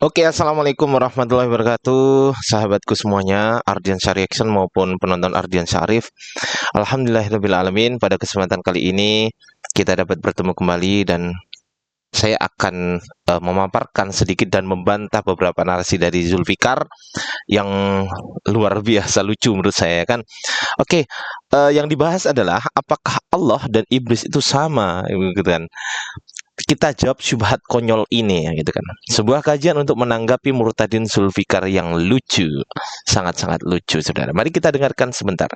Oke, assalamualaikum warahmatullahi wabarakatuh, sahabatku semuanya, Ardian Reaction maupun penonton Ardian Syarif. Alhamdulillahirrahmanirrahim. Pada kesempatan kali ini kita dapat bertemu kembali dan saya akan memaparkan sedikit dan membantah beberapa narasi dari Zulfikar yang luar biasa lucu menurut saya kan. Oke, yang dibahas adalah apakah Allah dan iblis itu sama, gitu kan? Kita jawab syubhat konyol ini ya gitu kan. Sebuah kajian untuk menanggapi Murtadin Zulfikar yang lucu, sangat-sangat lucu, saudara. Mari kita dengarkan sebentar.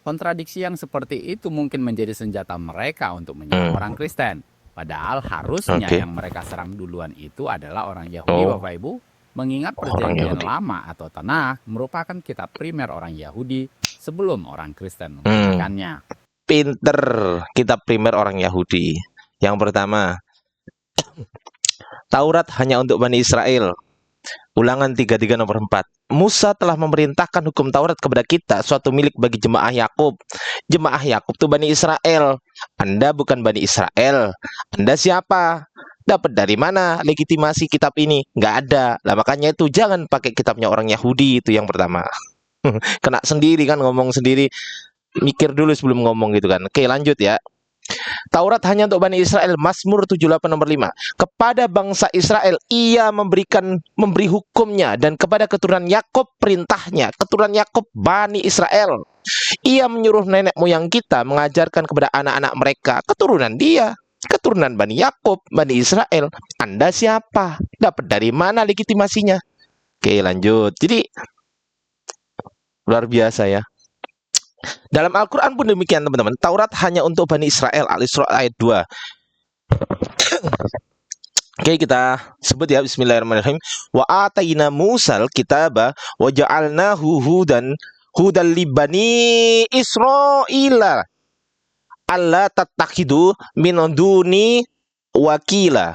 Kontradiksi yang seperti itu mungkin menjadi senjata mereka untuk menyerang orang Kristen. Padahal harusnya Oke. yang mereka serang duluan itu adalah orang Yahudi, Oh, Bapak Ibu. Mengingat orang perjanjian Yahudi. lama atau Tanakh merupakan kitab primer orang Yahudi sebelum orang Kristen Hmm, membagikannya. pinter. Kitab primer orang Yahudi. Yang pertama, Taurat hanya untuk Bani Israel. Ulangan 33 nomor 4. Musa telah memerintahkan hukum Taurat kepada kita, suatu milik bagi jemaah Yakub. Jemaah Yakub itu Bani Israel. Anda bukan Bani Israel. Anda siapa? Dapat dari mana legitimasi kitab ini? Nggak ada. Lah makanya itu jangan pakai kitabnya orang Yahudi, itu yang pertama. Kena sendiri kan, ngomong sendiri. Mikir dulu sebelum ngomong gitu kan. Oke, lanjut ya. Taurat hanya untuk Bani Israel. Mazmur 78 nomor 5. Kepada bangsa Israel ia memberi hukumnya, dan kepada keturunan Yakub perintahnya. Keturunan Yakub Bani Israel. Ia menyuruh nenek moyang kita mengajarkan kepada anak-anak mereka. Keturunan dia, keturunan Bani Yakub, Bani Israel. Anda siapa? Dapat dari mana legitimasinya? Oke, lanjut. Jadi luar biasa ya. Dalam Al-Quran pun demikian, teman-teman. Taurat hanya untuk Bani Israel. Al-Isra ayat 2. Oke, kita sebut ya, bismillahirrahmanirrahim. Wa atayna Musal kitaba wa ja'alnahu hudal li bani Israila alla tattakhidu min duni wakila.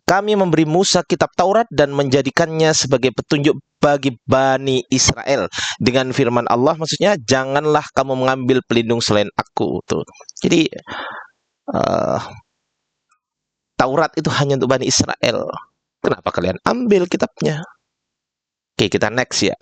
Kami memberi Musa kitab Taurat dan menjadikannya sebagai petunjuk bagi Bani Israel. Dengan firman Allah, maksudnya janganlah kamu mengambil pelindung selain aku. Tuh. Jadi uh, Taurat itu hanya untuk Bani Israel. Kenapa kalian ambil kitabnya? Oke, kita next ya.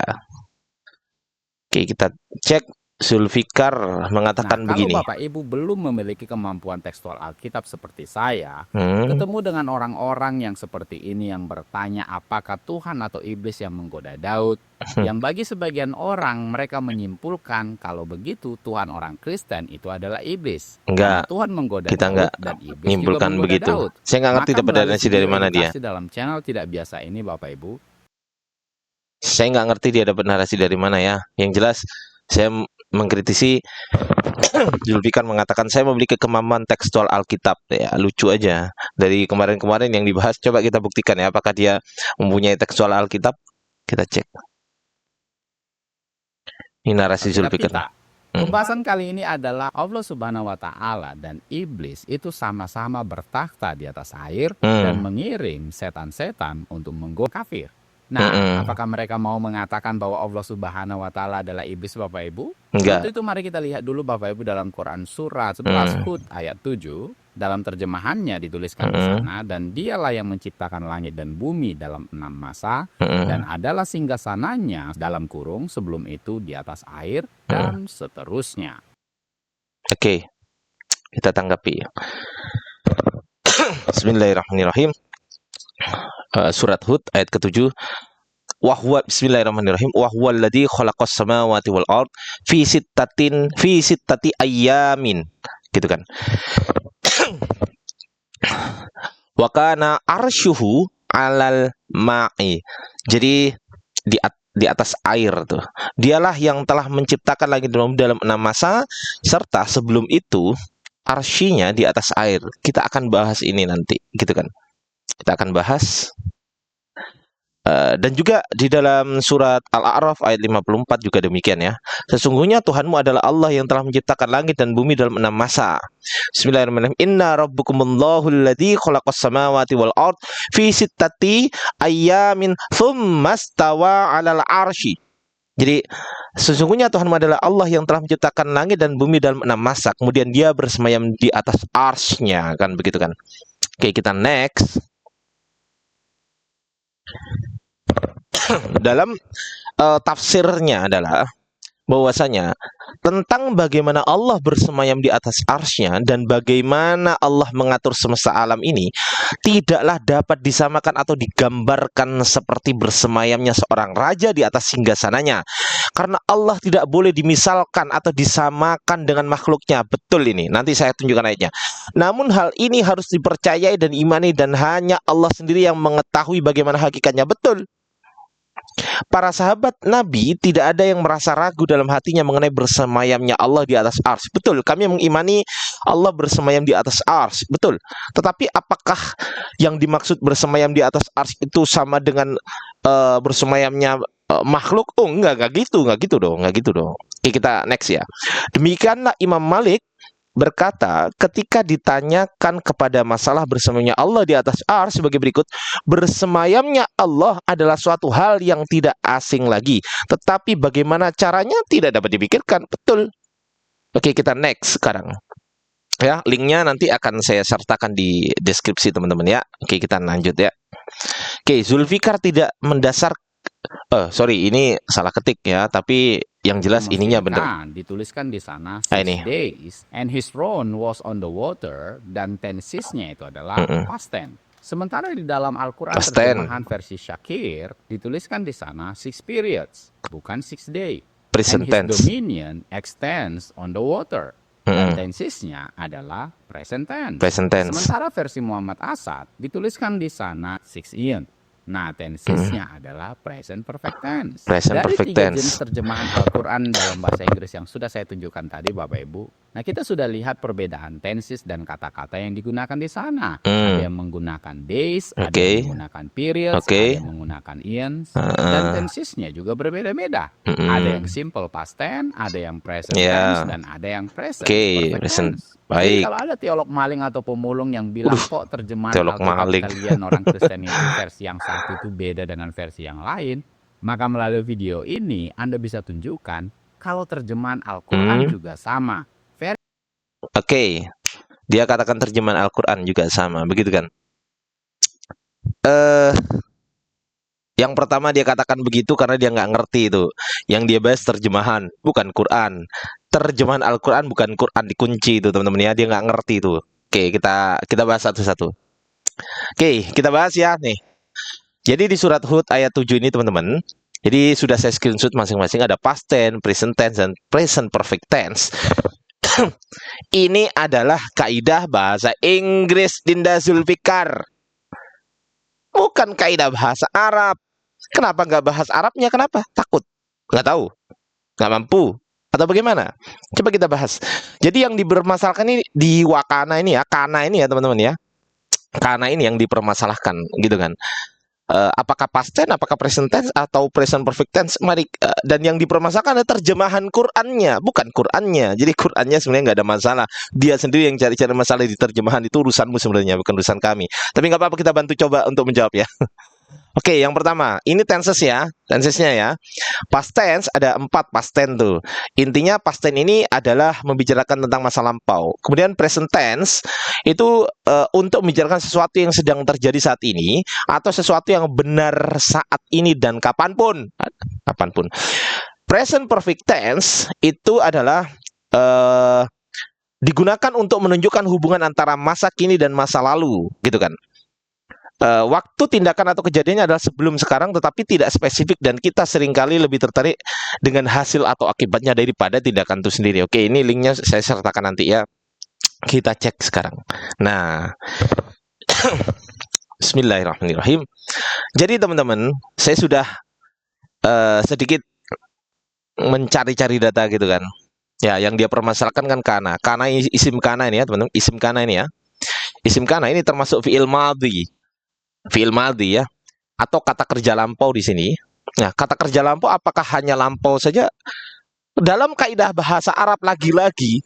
Oke, kita cek. Zulfikar mengatakan Nah, kalau begini. Bapak Ibu belum memiliki kemampuan tekstual Alkitab seperti saya, Hmm, ketemu dengan orang-orang yang seperti ini yang bertanya apakah Tuhan atau iblis yang menggoda Daud, yang bagi sebagian orang mereka menyimpulkan kalau begitu Tuhan orang Kristen itu adalah iblis. Karena enggak, Tuhan menggoda kita enggak Daud dan iblis juga menyimpulkan menggoda begitu. Daud. Saya nggak ngerti Maka dapat melalui referensi dari video mana dia. edukasi dalam channel tidak biasa ini Bapak Ibu, Saya nggak ngerti dia dapat narasi dari mana ya. Yang jelas, saya mengkritisi Zulfikar mengatakan saya memiliki kemampuan tekstual Alkitab. Ya, lucu aja. Dari kemarin-kemarin yang dibahas, coba kita buktikan ya, apakah dia mempunyai tekstual Alkitab. Kita cek. Ini narasi Alkitab Zulfikar. kita. Hmm. Pembahasan kali ini adalah Allah Subhanahu wa Ta'ala dan iblis itu sama-sama bertakhta di atas air dan Hmm. mengirim setan-setan untuk menggoda kafir. Nah, Hmm. apakah mereka mau mengatakan bahwa Allah Subhanahu wa Ta'ala adalah iblis, Bapak Ibu? Enggak. Untuk itu mari kita lihat dulu Bapak Ibu dalam Quran surat 11 Hmm. Hud ayat 7. Dalam terjemahannya dituliskan di Hmm. sana, dan dialah yang menciptakan langit dan bumi dalam 6 masa, dan Hmm. adalah singgasananya dalam kurung sebelum itu di atas air, dan seterusnya. Oke, kita tanggapi. Bismillahirrahmanirrahim. Surat Hud ayat ke-7. Bismillahirrahmanirrahim. Wa huwal ladzi khalaqas samawati wal ard fi sittati ayyamin. Gitu kan. Wa kana arsyuhu 'alal ma'i. Jadi di atas air tuh. Dialah yang telah menciptakan langit dan bumi dalam 6 masa, serta sebelum itu arsy-Nya di atas air. Kita akan bahas ini nanti, gitu kan. Kita akan bahas. Dan juga di dalam surat Al-A'raf ayat 54 juga demikian ya. Sesungguhnya Tuhanmu adalah Allah yang telah menciptakan langit dan bumi dalam 6 masa. Bismillahirrahmanirrahim. Inna rabbukumullahu alladzi khalaqas samawati wal ard fi sittati ayyamin tsumma stawa 'alal 'arsy. Jadi sesungguhnya Tuhanmu adalah Allah yang telah menciptakan langit dan bumi dalam 6 masa. Kemudian dia bersemayam di atas arsy-Nya, kan begitu kan. Oke, kita next. Dalam tafsirnya adalah bahwasanya tentang bagaimana Allah bersemayam di atas arsy-Nya dan bagaimana Allah mengatur semesta alam ini tidaklah dapat disamakan atau digambarkan seperti bersemayamnya seorang raja di atas singgasananya, karena Allah tidak boleh dimisalkan atau disamakan dengan makhluknya. Betul ini, nanti saya tunjukkan ayatnya. Namun hal ini harus dipercayai dan imani, dan hanya Allah sendiri yang mengetahui bagaimana hakikatnya. Betul. Para sahabat Nabi tidak ada yang merasa ragu dalam hatinya mengenai bersemayamnya Allah di atas ars. Betul, kami mengimani Allah bersemayam di atas ars. Betul. Tetapi apakah yang dimaksud bersemayam di atas ars itu sama dengan bersemayamnya makhluk? Oh, enggak gitu dong, enggak gitu dong. Oke, kita next ya. Demikianlah Imam Malik berkata ketika ditanyakan kepada masalah bersemayamnya Allah di atas ars sebagai berikut: bersemayamnya Allah adalah suatu hal yang tidak asing lagi, tetapi bagaimana caranya tidak dapat dipikirkan. Betul. Oke, kita next sekarang. Ya, linknya nanti akan saya sertakan di deskripsi teman-teman ya. Oke, kita lanjut ya. Oke, Zulfikar tidak mendasar sorry, ini salah ketik ya, tapi yang jelas ininya benar. Dituliskan di sana Ini 6 days and his throne was on the water, dan tensesnya itu adalah past tense. Sementara di dalam Al-Quran Past tense. terjemahan versi Syakir dituliskan di sana 6 periods, bukan 6 day. Present And his tense. dominion extends on the water. Dan tensesnya adalah present tense. Present tense. Sementara versi Muhammad Asad dituliskan di sana 6 ion. Nah, tensesnya adalah present perfect tense. Present Dari perfect 3 tense. jenis terjemahan Al-Quran dalam bahasa Inggris yang sudah saya tunjukkan tadi, Bapak Ibu. Nah, kita sudah lihat perbedaan tenses dan kata-kata yang digunakan di sana. Ada yang menggunakan days, ada yang menggunakan periods, ada yang menggunakan eons, dan tensesnya juga berbeda-beda. Ada yang simple past tense, ada yang present tense, dan ada yang present perfect tense. Jadi Baik. kalau ada teolog maling atau pemulung yang bilang kok terjemahan teolog Alkitab maling. kalian orang Kristen itu versi yang satu itu beda dengan versi yang lain, maka melalui video ini Anda bisa tunjukkan kalau terjemahan Al-Quran juga sama. Oke, dia katakan terjemahan Al-Quran juga sama, begitu kan? Yang pertama dia katakan begitu karena dia nggak ngerti itu. Yang dia bahas terjemahan, bukan Quran. Terjemahan Al-Quran bukan Quran, dikunci itu teman-teman ya. Dia nggak ngerti itu. Oke, kita bahas satu-satu. Oke, kita bahas ya nih. Jadi di surat Hud ayat 7 ini teman-teman, jadi sudah saya screenshot masing-masing, ada past tense, present tense, dan present perfect tense. Ini adalah kaidah bahasa Inggris, Dinda Zulfikar. Bukan kaidah bahasa Arab. Kenapa nggak bahas Arabnya? Kenapa? Takut? Nggak tahu? Nggak mampu? Atau bagaimana? Coba kita bahas. Jadi yang dipermasalahkan ini di Wakana ini ya, Kana ini ya teman-teman ya. Kana ini yang dipermasalahkan gitu kan. Apakah past tense, apakah present tense, atau present perfect tense? Mari, dan yang dipermasalahkan adalah terjemahan Qurannya, bukan Qurannya. Jadi Qurannya sebenarnya nggak ada masalah. Dia sendiri yang cari-cari masalah di terjemahan, itu urusanmu sebenarnya, bukan urusan kami. Tapi nggak apa-apa, kita bantu coba untuk menjawab ya. Oke, yang pertama, ini tenses ya, tensesnya ya. Past tense ada 4 past tense tuh. Intinya past tense ini adalah membicarakan tentang masa lampau. Kemudian present tense itu untuk membicarakan sesuatu yang sedang terjadi saat ini atau sesuatu yang benar saat ini dan kapanpun. Kapanpun. Present perfect tense itu adalah digunakan untuk menunjukkan hubungan antara masa kini dan masa lalu, gitu kan. Waktu tindakan atau kejadiannya adalah sebelum sekarang, tetapi tidak spesifik, dan kita seringkali lebih tertarik dengan hasil atau akibatnya daripada tindakan itu sendiri. Oke, ini linknya saya sertakan nanti ya. Kita cek sekarang. Nah, Bismillahirrahmanirrahim. Jadi teman-teman, saya sudah sedikit mencari-cari data gitu kan. Ya, yang dia permasalahkan kan kana. Kana isim kana ini ya teman-teman. Isim kana ini ya. Isim kana ini termasuk fi'il madhi. Fi'il madhi ya, atau kata kerja lampau di sini. Nah, kata kerja lampau apakah hanya lampau saja? Dalam kaidah bahasa Arab lagi-lagi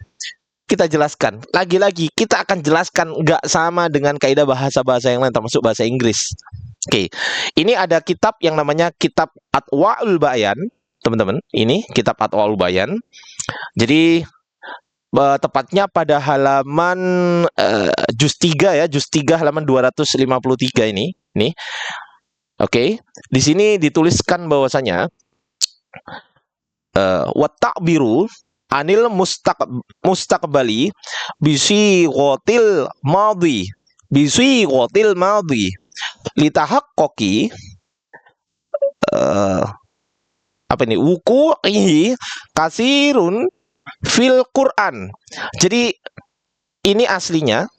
kita jelaskan, lagi-lagi kita akan jelaskan nggak sama dengan kaidah bahasa-bahasa yang lain, termasuk bahasa Inggris. Oke, ini ada kitab yang namanya Kitab Adwaul Bayan, teman-teman. Ini Kitab Adwaul Bayan. Jadi tepatnya pada halaman juz 3 ya, juz 3 halaman 253 ini. Nih. Oke, di sini dituliskan bahwasanya wa ta'biru anil mustaqbali bisi qotil madhi litahaqqaqi eh, apa ini wuku'ihi kasirun fil Quran. Jadi ini aslinya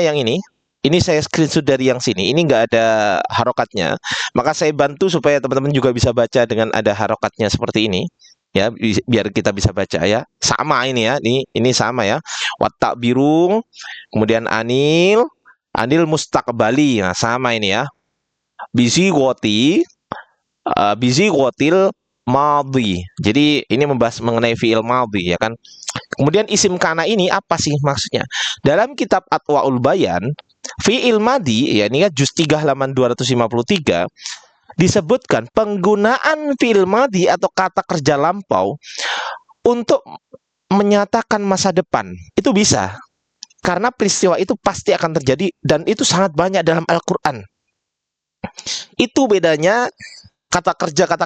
yang ini. Ini saya screenshot dari yang sini. Ini nggak ada harokatnya. Maka saya bantu supaya teman-teman juga bisa baca dengan ada harokatnya seperti ini. Ya, biar kita bisa baca ya. Sama ini ya. Ini sama ya. Watak birung, kemudian anil mustaqbali. Nah, sama ini ya. Bisi gotil madhi. Jadi ini membahas mengenai fiil madhi ya kan. Kemudian isim kana ini apa sih maksudnya? Dalam kitab Atwaul Bayan, fiil madhi ya ini kan juz 3 halaman 253 disebutkan penggunaan fiil madhi atau kata kerja lampau untuk menyatakan masa depan. Itu bisa. Karena peristiwa itu pasti akan terjadi dan itu sangat banyak dalam Al-Qur'an. Itu bedanya kata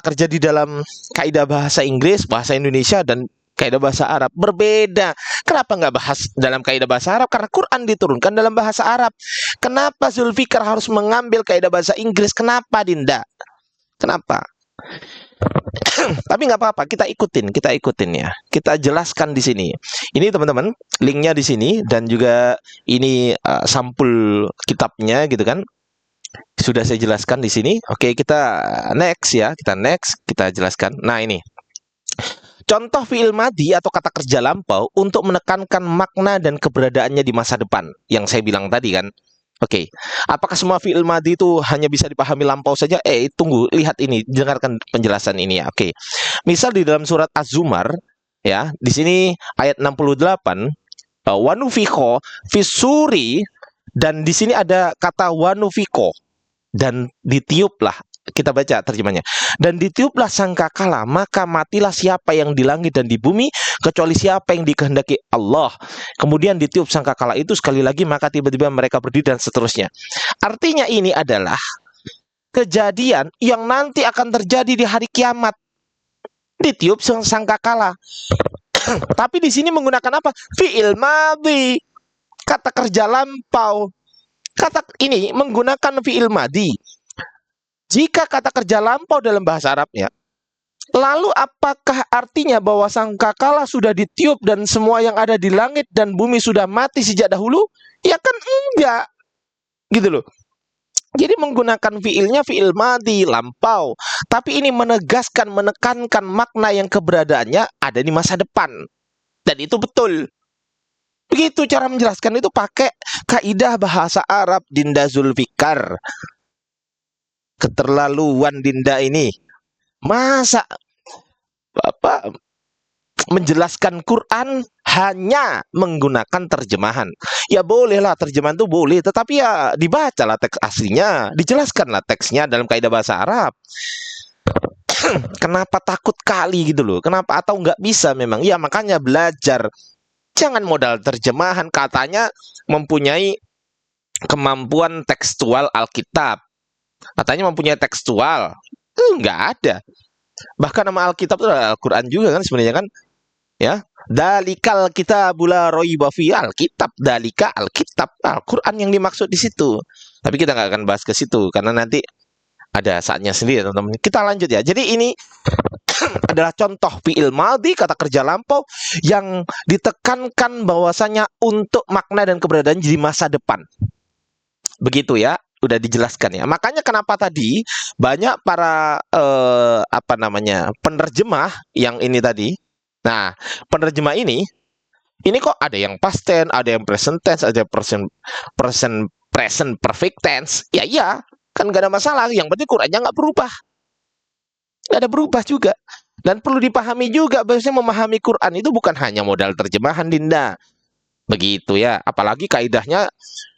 kerja di dalam kaidah bahasa Inggris, bahasa Indonesia dan kaidah bahasa Arab berbeda. Kenapa nggak bahas dalam kaidah bahasa Arab? Karena Quran diturunkan dalam bahasa Arab. Kenapa Zulfikar harus mengambil kaidah bahasa Inggris? Kenapa Dinda? Kenapa? Tapi nggak apa-apa, kita ikutin ya. Kita jelaskan di sini. Ini teman-teman, linknya di sini dan juga ini sampul kitabnya gitu kan. Sudah saya jelaskan di sini. Oke, kita next ya. Kita jelaskan. Nah, ini. Contoh fiil madhi atau kata kerja lampau untuk menekankan makna dan keberadaannya di masa depan. Yang saya bilang tadi kan. Oke. Apakah semua fiil madhi itu hanya bisa dipahami lampau saja? Tunggu, lihat ini, dengarkan penjelasan ini ya. Oke. Misal di dalam surat Az-Zumar ya, di sini ayat 68 wanufiko fisuri dan di sini ada kata wanufiko dan ditiuplah, kita baca terjemahnya. Dan ditiuplah sangkakala, maka matilah siapa yang di langit dan di bumi kecuali siapa yang dikehendaki Allah. Kemudian ditiup sangkakala itu sekali lagi, maka tiba-tiba mereka berdiri dan seterusnya. Artinya ini adalah kejadian yang nanti akan terjadi di hari kiamat. Ditiup sangkakala. Tapi di sini menggunakan apa? Fi'il madhi, kata kerja lampau. Kata ini menggunakan fi'il madhi. Jika kata kerja lampau dalam bahasa Arabnya, lalu apakah artinya bahwa sangkakala sudah ditiup dan semua yang ada di langit dan bumi sudah mati sejak dahulu? Ya kan enggak. Gitu loh. Jadi menggunakan fi'ilnya fi'il madhi, lampau. Tapi ini menekankan makna yang keberadaannya ada di masa depan. Dan itu betul. Begitu cara menjelaskan itu pakai kaidah bahasa Arab Dinda Zulfikar. Keterlaluan Dinda ini. Masa Bapak menjelaskan Quran hanya menggunakan terjemahan. Ya bolehlah terjemahan itu boleh, tetapi ya dibacalah teks aslinya, dijelaskanlah teksnya dalam kaidah bahasa Arab. Kenapa takut kali gitu loh? Kenapa atau nggak bisa memang? Ya makanya belajar. Jangan modal terjemahan, katanya mempunyai kemampuan tekstual Alkitab. Katanya mempunyai tekstual. Nggak ada. Bahkan nama Alkitab itu Al-Quran juga kan sebenarnya kan. Ya, dalikal kitabul la raiba fi, Alkitab, dalika Alkitab, Al-Quran yang dimaksud di situ. Tapi kita nggak akan bahas ke situ karena nanti ada saatnya sendiri teman-teman. Kita lanjut ya. Jadi ini adalah contoh fi'il madhi, kata kerja lampau yang ditekankan bahwasanya untuk makna dan keberadaan di masa depan. Begitu ya, udah dijelaskan ya. Makanya kenapa tadi banyak para penerjemah yang ini tadi. Nah, penerjemah ini kok ada yang past tense, ada yang present tense, ada present perfect tense. Ya iya, kan gak ada masalah. Yang penting Qurannya nggak berubah. Nggak ada berubah juga. Dan perlu dipahami juga bahwasanya memahami Quran itu bukan hanya modal terjemahan Dinda. Begitu ya. Apalagi kaidahnya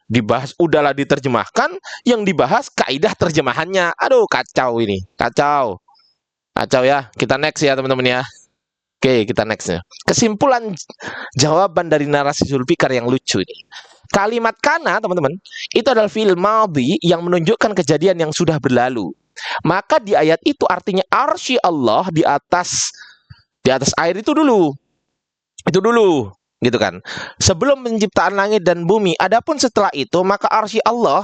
dibahas, udahlah diterjemahkan, yang dibahas kaidah terjemahannya. Aduh, kacau ini. Kacau ya. Kita next ya teman-teman ya. Oke, kita next ya. Kesimpulan jawaban dari narasi Zulfikar yang lucu ini. Kalimat kana, teman-teman, itu adalah fi'il madhi yang menunjukkan kejadian yang sudah berlalu. Maka di ayat itu artinya arsy Allah di atas air itu dulu. Itu dulu, gitu kan. Sebelum penciptaan langit dan bumi, adapun setelah itu maka arsy Allah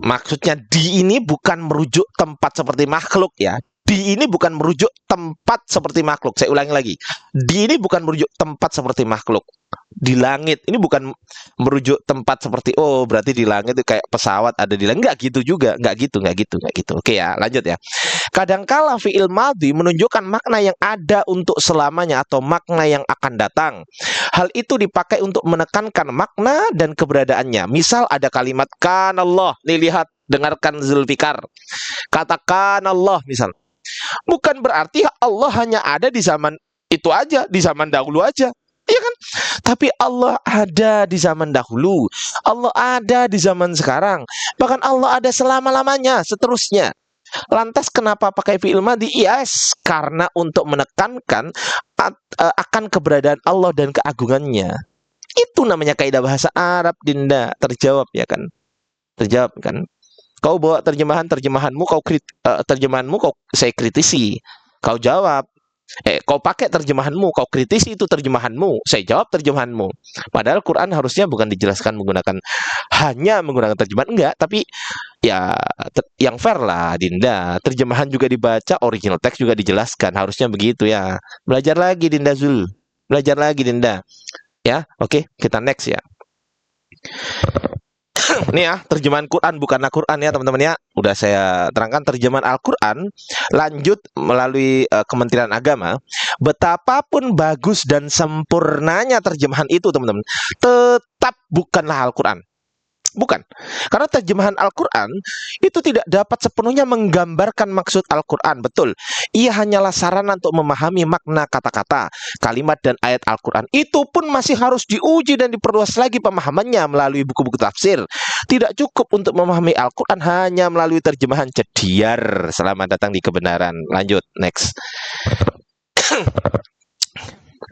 maksudnya di ini bukan merujuk tempat seperti makhluk ya. Di ini bukan merujuk tempat seperti makhluk. Saya ulangi lagi. Di ini bukan merujuk tempat seperti makhluk. Di langit ini bukan merujuk tempat seperti oh berarti di langit itu kayak pesawat ada di langit. Enggak gitu juga, enggak gitu. Oke ya, lanjut ya. Kadangkala fi'il madhi menunjukkan makna yang ada untuk selamanya atau makna yang akan datang. Hal itu dipakai untuk menekankan makna dan keberadaannya. Misal ada kalimat kan Allah. Nih lihat, dengarkan Zulfikar. Katakan Allah misal. Bukan berarti Allah hanya ada di zaman itu aja, di zaman dahulu aja. Iya kan? Tapi Allah ada di zaman dahulu. Allah ada di zaman sekarang. Bahkan Allah ada selama-lamanya, seterusnya. Lantas kenapa pakai fi'il madhi? Yes, karena untuk menekankan akan keberadaan Allah dan keagungannya. Itu namanya kaidah bahasa Arab, Dinda. Terjawab ya kan? Terjawab kan? Kau bawa terjemahanmu, saya kritisi. Kau jawab. Kau pakai terjemahanmu, kau kritisi itu terjemahanmu, saya jawab terjemahanmu. Padahal Quran harusnya bukan dijelaskan hanya menggunakan terjemahan, enggak, tapi ya yang fair lah, Dinda. Terjemahan juga dibaca, original teks juga dijelaskan, harusnya begitu ya. Belajar lagi, Dinda Zul. Belajar lagi, Dinda. Ya, oke, kita next ya. Ini ya, terjemahan Quran bukan Al-Quran ya teman-teman ya. Udah saya terangkan terjemahan Al-Quran. Lanjut melalui Kementerian Agama. Betapapun bagus dan sempurnanya terjemahan itu teman-teman, tetap bukanlah Al-Quran. Bukan. Karena terjemahan Al-Quran itu tidak dapat sepenuhnya menggambarkan maksud Al-Quran. Betul. Ia hanyalah sarana untuk memahami makna kata-kata, kalimat dan ayat Al-Quran. Itu pun masih harus diuji dan diperluas lagi pemahamannya melalui buku-buku tafsir. Tidak cukup untuk memahami Al-Quran hanya melalui terjemahan cediar. Selamat datang di kebenaran. Lanjut, next.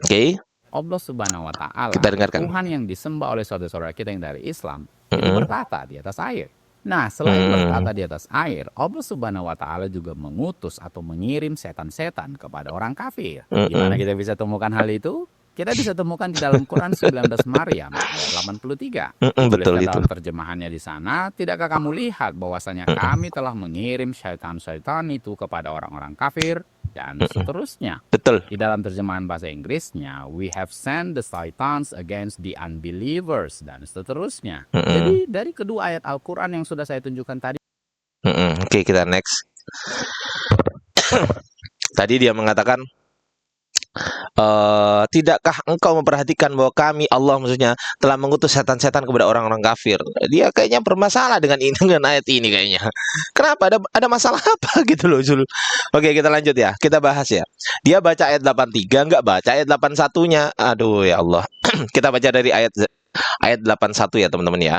Oke. Allah Subhanahu wa Ta'ala, Kita dengarkan. Tuhan yang disembah oleh saudara-saudara kita yang dari Islam, itu bertata di atas air. Nah, selain bertata di atas air, Allah Subhanahu wa Ta'ala juga mengutus atau mengirim setan-setan kepada orang kafir. Gimana kita bisa temukan hal itu? Kita bisa temukan di dalam Quran 19 Maryam ayat 83. Betul itu. Dalam terjemahannya di sana, tidakkah kamu lihat bahwasanya kami telah mengirim syaitan-syaitan itu kepada orang-orang kafir dan seterusnya. Betul. Di dalam terjemahan bahasa Inggrisnya, we have sent the Saitans against the unbelievers dan seterusnya. Jadi dari kedua ayat Al-Quran yang sudah saya tunjukkan tadi. Oke, kita next. Tadi dia mengatakan, tidakkah engkau memperhatikan bahwa kami, Allah maksudnya, telah mengutus setan-setan kepada orang-orang kafir. Dia kayaknya bermasalah dengan ini, dengan ayat ini kayaknya. Kenapa? Ada masalah apa gitu loh, Zul. Oke, kita lanjut ya. Kita bahas ya. Dia baca ayat 83, enggak baca ayat 81-nya. Aduh ya Allah. Kita baca dari ayat 81 ya, teman-teman ya.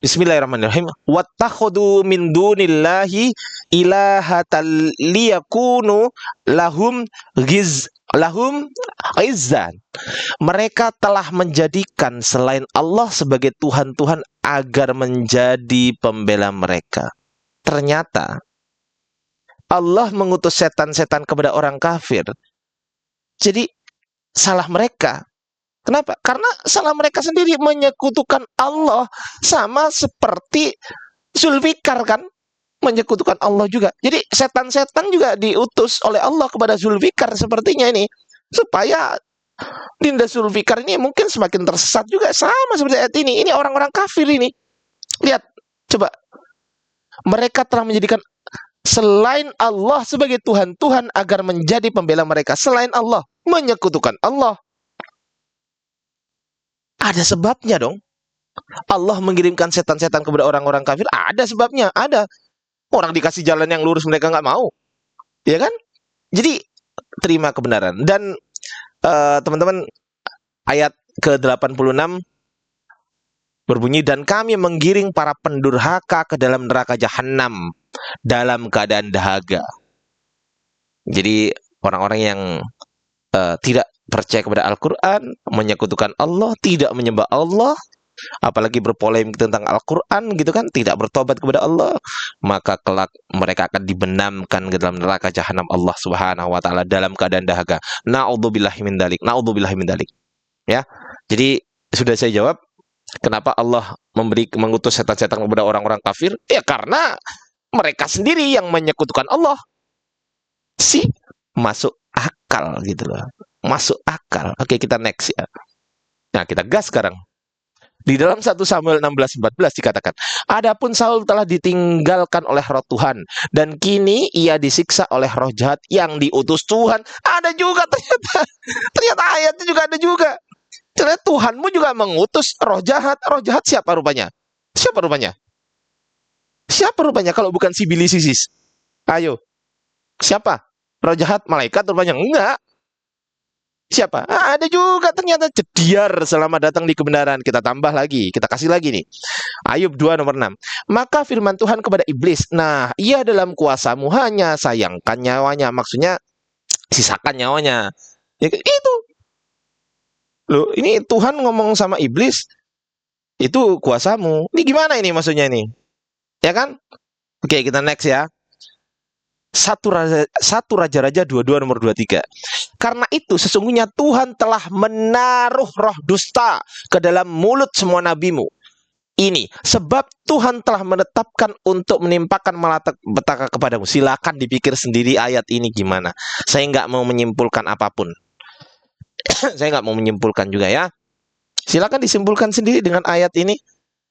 Bismillahirrahmanirrahim. Wattakhadhu min dunillahi ilahatal liyakunu lahum izzan. Mereka telah menjadikan selain Allah sebagai Tuhan-Tuhan agar menjadi pembela mereka. Ternyata Allah mengutus setan-setan kepada orang kafir. Jadi salah mereka. Kenapa? Karena salah mereka sendiri menyekutukan Allah, sama seperti Zulfikar kan, menyekutukan Allah juga. Jadi setan-setan juga diutus oleh Allah kepada Zulfikar sepertinya ini, supaya Dinda Zulfikar ini mungkin semakin tersesat juga, sama seperti ayat ini. Ini orang-orang kafir ini. Lihat, coba. Mereka telah menjadikan selain Allah sebagai Tuhan-Tuhan agar menjadi pembela mereka. Selain Allah, menyekutukan Allah. Ada sebabnya dong. Allah mengirimkan setan-setan kepada orang-orang kafir. Ada sebabnya, ada. Orang dikasih jalan yang lurus mereka nggak mau. Ya kan? Jadi terima kebenaran. Dan teman-teman, ayat ke-86 berbunyi, dan kami menggiring para pendurhaka ke dalam neraka jahanam dalam keadaan dahaga. Jadi orang-orang yang tidak percaya kepada Al-Quran, menyekutukan Allah, tidak menyembah Allah, apalagi berpolemik tentang Al-Quran gitu kan, tidak bertobat kepada Allah, maka kelak mereka akan dibenamkan ke dalam neraka jahanam Allah Subhanahu wa taala dalam keadaan dahaga. Naudzubillahi min dzalik. Naudzubillahi min dzalik. Ya. Jadi sudah saya jawab kenapa Allah mengutus setan-setan kepada orang-orang kafir? Ya karena mereka sendiri yang menyekutukan Allah. Masuk akal gitu loh. Masuk akal. Oke, kita next ya. Nah, kita gas sekarang. Di dalam 1 Samuel 16:14 dikatakan, adapun Saul telah ditinggalkan oleh roh Tuhan dan kini ia disiksa oleh roh jahat yang diutus Tuhan. Ada juga ternyata. Ternyata ayatnya juga ada juga. Ternyata Tuhanmu juga mengutus roh jahat. Roh jahat siapa rupanya? Siapa rupanya? Siapa rupanya kalau bukan si Bilisisis? Ayo. Siapa? Roh jahat malaikat rupanya? Enggak. Siapa? Ada juga ternyata Jediar selamat datang di kebenaran. Kita tambah lagi, kita kasih lagi nih. Ayub 2 nomor 6. Maka firman Tuhan kepada iblis, nah ia dalam kuasamu, hanya sayangkan nyawanya. Maksudnya sisakan nyawanya. Ya, itu. Loh, ini Tuhan ngomong sama iblis, itu kuasamu. Ini gimana ini maksudnya ini? Ya kan? Oke, kita next ya. 1 Raja-Raja 22 nomor 23. Karena itu sesungguhnya Tuhan telah menaruh roh dusta ke dalam mulut semua nabimu. Ini sebab Tuhan telah menetapkan untuk menimpakan malapetaka kepadamu. Silakan dipikir sendiri ayat ini gimana. Saya nggak mau menyimpulkan apapun. Saya nggak mau menyimpulkan juga ya. Silakan disimpulkan sendiri dengan ayat ini.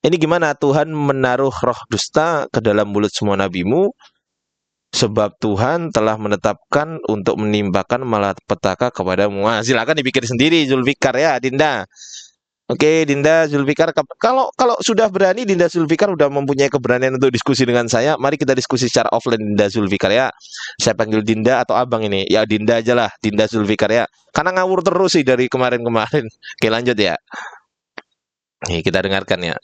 Ini gimana Tuhan menaruh roh dusta ke dalam mulut semua nabimu. Sebab Tuhan telah menetapkan untuk menimpakan malapetaka kepadamu. Nah, silakan dipikir sendiri Zulfikar ya, Dinda. Oke, Dinda Zulfikar. Kalau sudah berani, Dinda Zulfikar sudah mempunyai keberanian untuk diskusi dengan saya. Mari kita diskusi secara offline, Dinda Zulfikar ya. Saya panggil Dinda atau Abang ini. Ya Dinda aja lah, Dinda Zulfikar ya. Karena ngawur terus sih dari kemarin-kemarin. Oke, lanjut ya. Nih, kita dengarkan ya.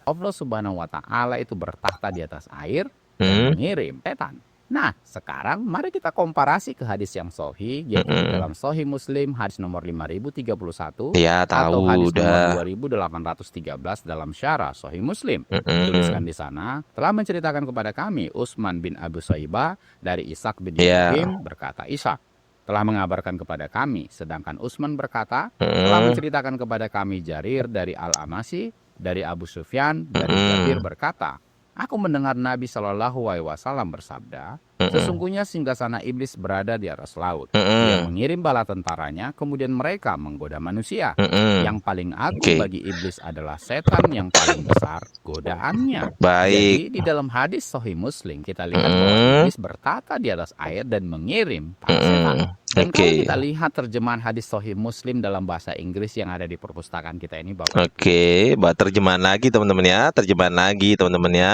Allah Subhanahu wa taala itu bertakhta di atas air dan mengirim setan. Nah, sekarang mari kita komparasi ke hadis yang sahih, yaitu di dalam Sahih Muslim hadis nomor 5031 Ya, atau tahu hadis udah. nomor 2813 dalam Syarah Sahih Muslim. Tuliskan di sana, telah menceritakan kepada kami Utsman bin Abu Syaibah dari Ishaq bin Ya. Ibrahim, berkata Ishaq telah mengabarkan kepada kami, sedangkan Utsman berkata telah menceritakan kepada kami Jarir dari Al-Amasi, dari Abu Sufyan, dari Jabir berkata, aku mendengar Nabi Shallallahu Alaihi Wasallam bersabda, sesungguhnya singgasana iblis berada di atas laut. Dia mengirim bala tentaranya, kemudian mereka menggoda manusia. Yang paling agung bagi iblis adalah setan, yang paling besar godaannya. Baik. Jadi di dalam hadis Sahih Muslim kita lihat bahwa iblis bertata di atas air dan mengirim para setan. Dan kalau kita lihat terjemahan hadis Sahih Muslim dalam bahasa Inggris yang ada di perpustakaan kita ini, Bapak. Oke, terjemahan lagi teman-teman ya, terjemahan lagi teman-teman ya.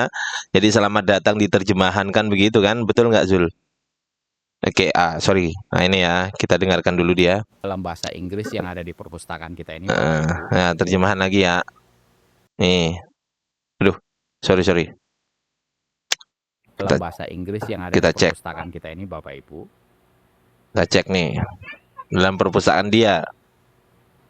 Jadi selamat datang di terjemahan kan begitu kan, betul nggak Zul? Oke, sorry. Nah ini ya, kita dengarkan dulu dia. Dalam bahasa Inggris yang ada di perpustakaan kita ini. Nah, terjemahan lagi ya. Nih, aduh, sorry. Dalam bahasa Inggris yang ada di perpustakaan kita ini, Bapak Ibu. Kita cek nih, dalam perpustakaan dia.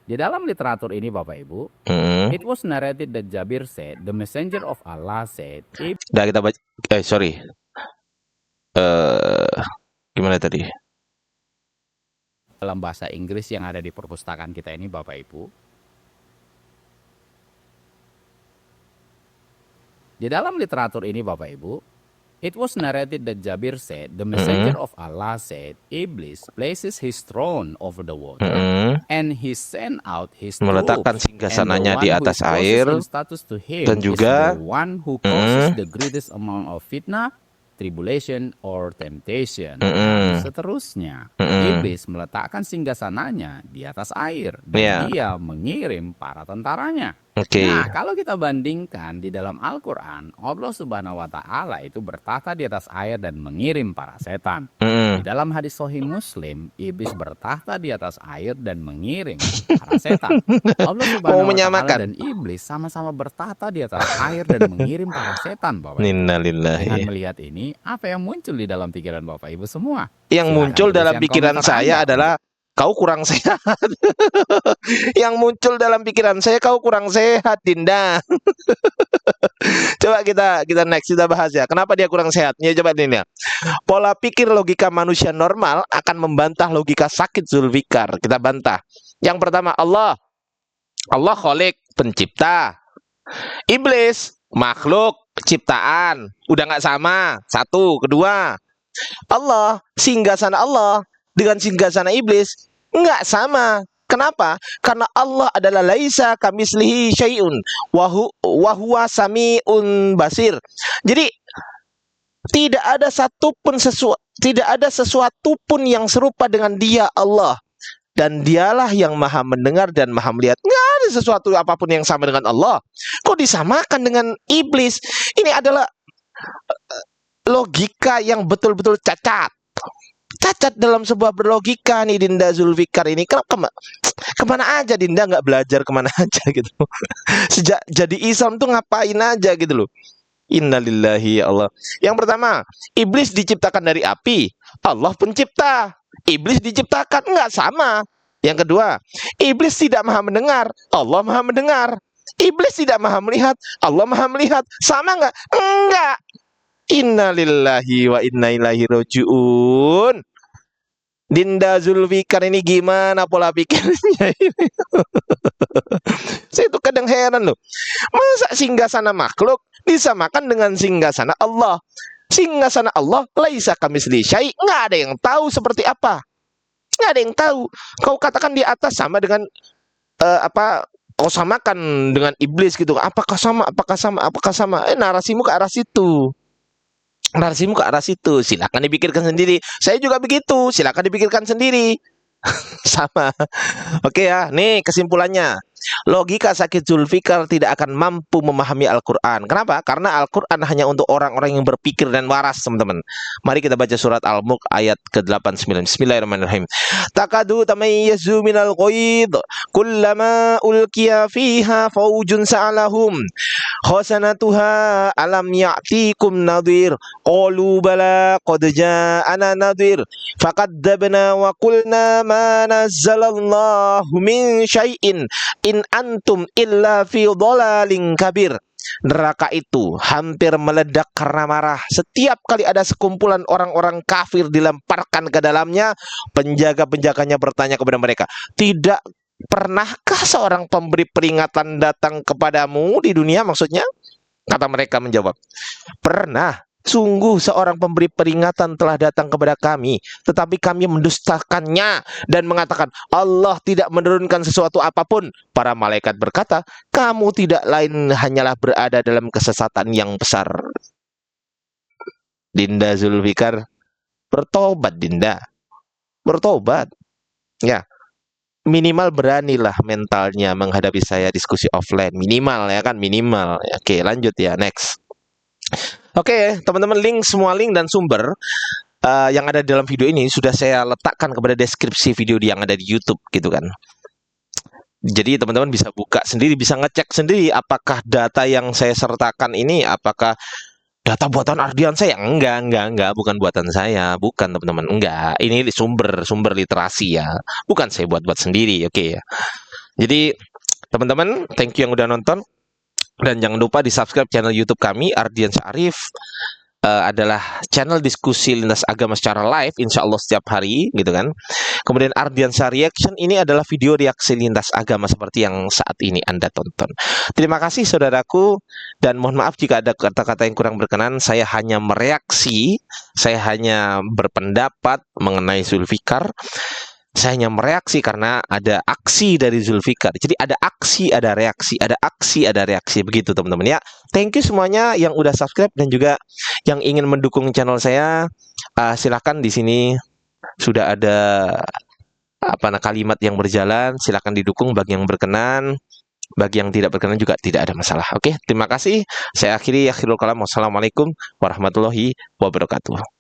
Di dalam literatur ini, Bapak Ibu, it was narrated that Jabir said, the messenger of Allah said, Udah kita baca, sorry. Gimana tadi? Dalam bahasa Inggris yang ada di perpustakaan kita ini, Bapak Ibu. Di dalam literatur ini, Bapak Ibu, it was narrated that Jabir said, the messenger of Allah said, Iblis places his throne over the water, and he sent out his meletakkan singgasananya di atas air, dan juga the one who causes the greatest amount of fitnah, tribulation, or temptation. Seterusnya, Iblis meletakkan singgasananya di atas air, dan dia mengirim para tentaranya. Nah, kalau kita bandingkan di dalam Al-Quran, Allah Subhanahu wa Ta'ala itu bertahta di atas air dan mengirim para setan. Di dalam hadis Sahih Muslim, iblis bertahta di atas air dan mengirim para setan. Allah Subhanahu wa Ta'ala dan iblis sama-sama bertahta di atas air dan mengirim para setan, Bapak Ibu. Dengan melihat ini, apa yang muncul di dalam pikiran Bapak Ibu semua? Yang muncul dalam pikiran saya adalah kau kurang sehat. Yang muncul dalam pikiran saya, kau kurang sehat, Dinda. Coba kita next, kita bahas ya. Kenapa dia kurang sehat? Ya coba Dinda. Pola pikir logika manusia normal akan membantah logika sakit Zulfikar. Kita bantah. Yang pertama, Allah Khalik, pencipta. Iblis, makhluk, ciptaan. Udah nggak sama. Satu. Kedua, Allah, singgasana Allah dengan singgasana iblis nggak sama. Kenapa? Karena Allah adalah laisa kamislihi syai'un wa huwa sami'un basir. Jadi tidak ada sesuatu pun yang serupa dengan Dia, Allah. Dan dialah yang maha mendengar dan maha melihat. Nggak ada sesuatu apapun yang sama dengan Allah. Kok disamakan dengan iblis? Ini adalah logika yang betul-betul cacat. Cacat dalam sebuah berlogika nih Dinda Zulfikar ini. Kemana aja Dinda, nggak belajar kemana aja gitu. Sejak jadi Islam tuh ngapain aja gitu loh. Innalillahi ya Allah. Yang pertama, iblis diciptakan dari api, Allah pencipta. Iblis diciptakan, nggak sama. Yang kedua, iblis tidak maha mendengar, Allah maha mendengar. Iblis tidak maha melihat, Allah maha melihat. Sama nggak? Enggak. Innalillahi wa inna ilaihi rajiun. Dinda Zulfikar ini gimana pola pikirnya ini? Saya tuh kadang heran loh. Masa singgasana makhluk disamakan dengan singgasana Allah? Singgasana Allah laisa kamislihi syai', nggak ada yang tahu seperti apa. Nggak ada yang tahu. Kau katakan di atas sama dengan kau samakan dengan iblis gitu. Apakah sama? Apakah sama? Apakah sama? Narasimu ke arah situ. Narasimu ke arah situ. Silakan dipikirkan sendiri. Saya juga begitu. Silakan dipikirkan sendiri. Sama. Oke ya, nih kesimpulannya. Logika sakit Zulfikar tidak akan mampu memahami Al-Quran. Kenapa? Karena Al-Quran hanya untuk orang-orang yang berpikir dan waras, teman-teman. Mari kita baca surat Al-Mulk ayat ke-89. Bismillahirrahmanirrahim. Takadu tamayyazu minal ghaid kullama ulqiya fiha faujun sa'alahum khasanatuha alam ya'tikum nadhir qalu bala qad ja'ana nadhir faqadzabna wa qulna ma nazzalallahu min syai'in in antum illa fi dhalalin kabir. Neraka itu hampir meledak karena marah. Setiap kali ada sekumpulan orang-orang kafir dilemparkan ke dalamnya, penjaga-penjaganya bertanya kepada mereka, tidak pernahkah seorang pemberi peringatan datang kepadamu di dunia? Maksudnya, kata mereka menjawab, pernah. Sungguh seorang pemberi peringatan telah datang kepada kami, tetapi kami mendustakannya dan mengatakan Allah tidak menurunkan sesuatu apapun. Para malaikat berkata, kamu tidak lain hanyalah berada dalam kesesatan yang besar. Dinda Zulfikar, bertobat Dinda. Bertobat. Ya, minimal beranilah mentalnya menghadapi saya diskusi offline. Minimal ya kan, minimal. Oke, lanjut ya, next. Oke, teman-teman, semua link dan sumber yang ada di dalam video ini sudah saya letakkan kepada deskripsi video yang ada di YouTube gitu kan. Jadi teman-teman bisa buka sendiri, bisa ngecek sendiri apakah data yang saya sertakan ini apakah data buatan Ardian saya. Enggak, bukan buatan saya, bukan teman-teman, enggak. Ini sumber literasi ya. Bukan saya buat-buat sendiri, oke ya. Jadi teman-teman, thank you yang udah nonton. Dan jangan lupa di subscribe channel YouTube kami, Ardian Syarif. Adalah channel diskusi lintas agama secara live, insya Allah setiap hari gitu kan. Kemudian Ardiansyah Reaction, ini adalah video reaksi lintas agama seperti yang saat ini Anda tonton. Terima kasih saudaraku, dan mohon maaf jika ada kata-kata yang kurang berkenan. Saya hanya mereaksi, saya hanya berpendapat mengenai Zulfikar. Saya hanya mereaksi karena ada aksi dari Zulfikar. Jadi ada aksi, ada reaksi, ada aksi, ada reaksi. Begitu teman-teman ya. Thank you semuanya yang udah subscribe dan juga yang ingin mendukung channel saya. Silakan, di sini sudah ada kalimat yang berjalan. Silakan didukung bagi yang berkenan. Bagi yang tidak berkenan juga tidak ada masalah. Oke, terima kasih. Saya akhiri, akhirul kalam. Wassalamualaikum warahmatullahi wabarakatuh.